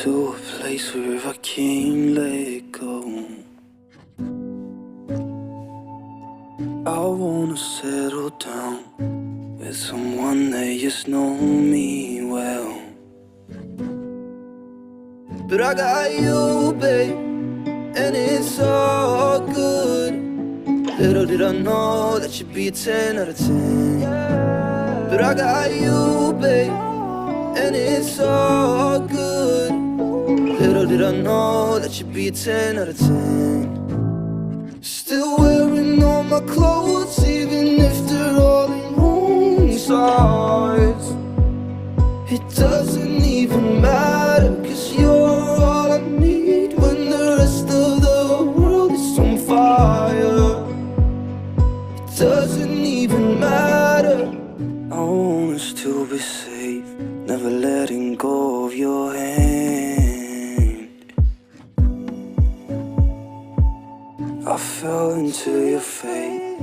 to a place where I can't let go. I wanna settle down with someone that just know me well. But I got you, babe, and it's all good. Little did I know that you'd be a 10 out of 10. But I got you, babe, and it's all good. Little did I know that you'd be a 10 out of 10. Still wearing all my clothes, even if they're all in wrong size. It doesn't even matter, 'cause you're all I need when the rest of the world is on fire. It doesn't even matter. I want us to be safe, never letting go of your hand. I fell into your fate,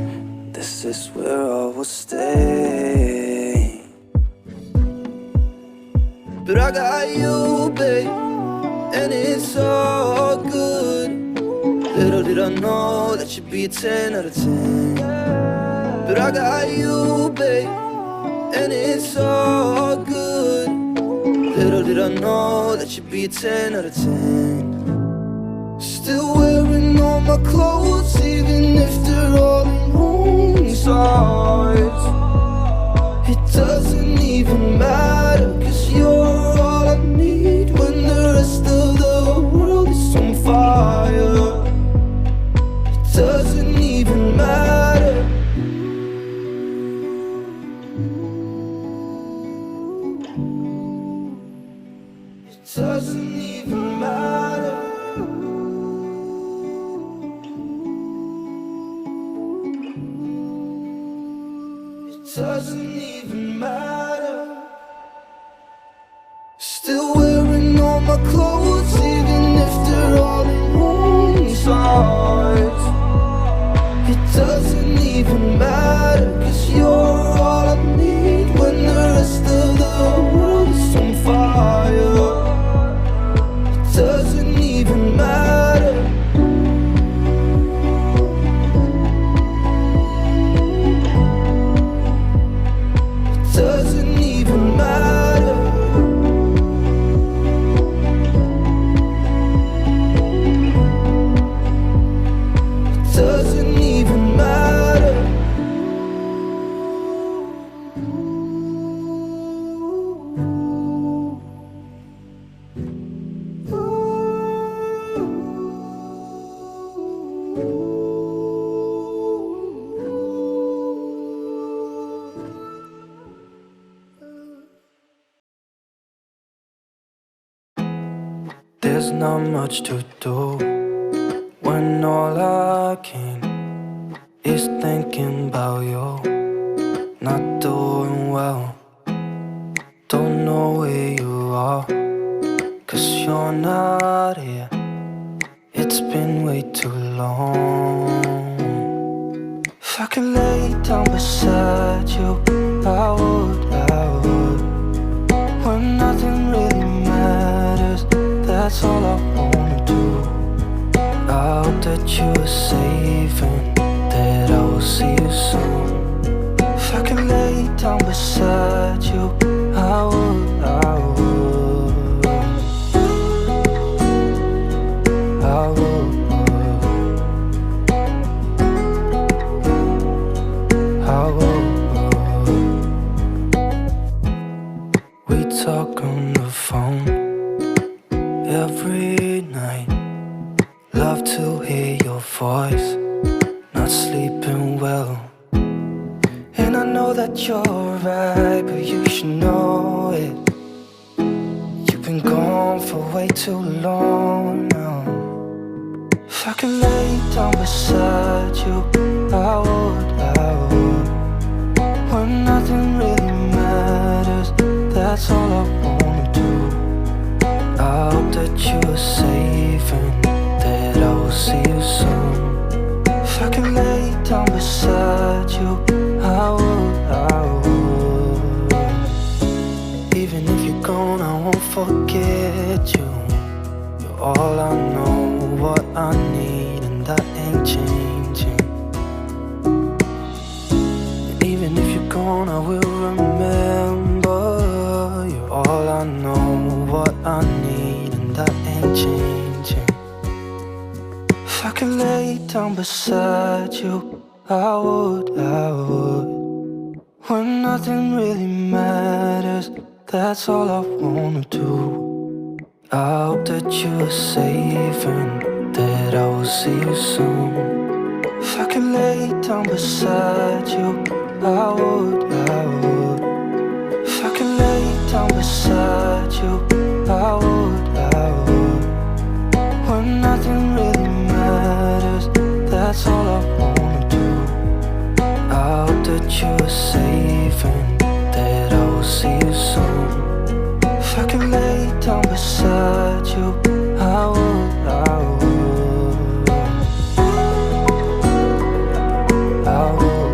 this is where I will stay. But I got you, babe, and it's all good. Little did I know that you'd be a 10 out of 10. But I got you, babe, and it's all good. Little did I know that you'd be a 10 out of 10. Still wearing all my clothes, even if they're all in wrong size. It doesn't even matter, 'cause you're all I need when the rest of the world is on fire. It doesn't even matter. It doesn't even matter. It doesn't even matter. Still wearing all my clothes, even if they're all in wrong size. It doesn't even matter, 'cause you're all I need when the rest of the world is on fire. It doesn't even matter. It doesn't even matter. It doesn't even matter. There's not much to do when all I can is thinking about you. Not doing well, don't know where you are, 'cause you're not here. It's been way too long. If I could lay down beside you, I would, when nothing really matters. That's all I wanna do. I hope that you are safe and that I will see you soon. If I could lay down beside you, I would, I would, I would, I would. We talk on the phone every night. Love to hear your voice, not sleeping well. And I know that you're right, but you should know it. You've been gone for way too long now. If I could lay down beside you, I would, when nothing really matters. That's all I wanna do. I hope that you are safe and that I will see you soon. If I could lay down beside you, I would, I would. Even if you're gone, I won't forget you. changing. If I could lay down beside you, I would. When nothing really matters, that's all I wanna do. I hope that you are safe and that I will see you soon. If I could lay down beside you, I would. If I could lay down beside you, I would. When nothing really matters, that's all I wanna do. I hope that you are safe and that I will see you soon. If I could lay down beside you, I would. I would. I would.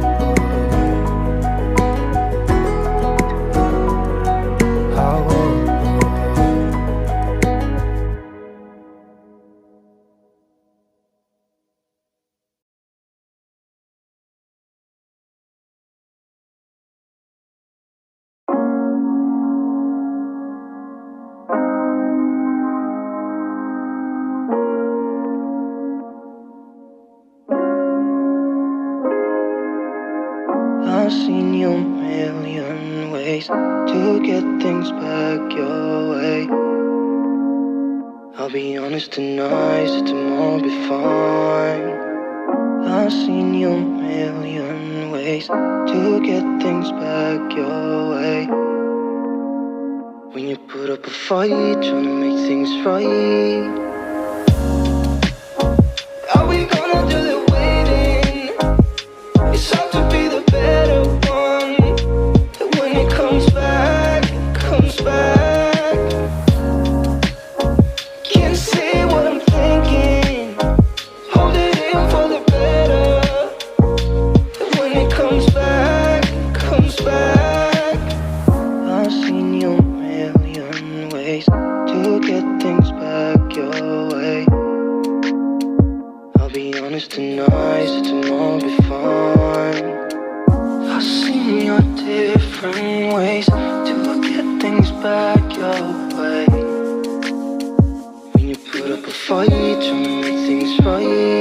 I've seen you a million ways to get things back your way. I'll be honest tonight, so tomorrow will be fine. I've seen you a million ways to get things back your way. When you put up a fight, trying to make things right. Are we gonna do the waiting? It's hard to be the better one. And when it comes back, it comes back. Can't say what I'm thinking. Hold it in for the better. And when it comes back, it comes back. I've seen you a million ways to get things back your way. I'll be honest tonight, so tomorrow will be fine. I've seen your different ways to get things back your way. When you put up a fight, trying to make things right.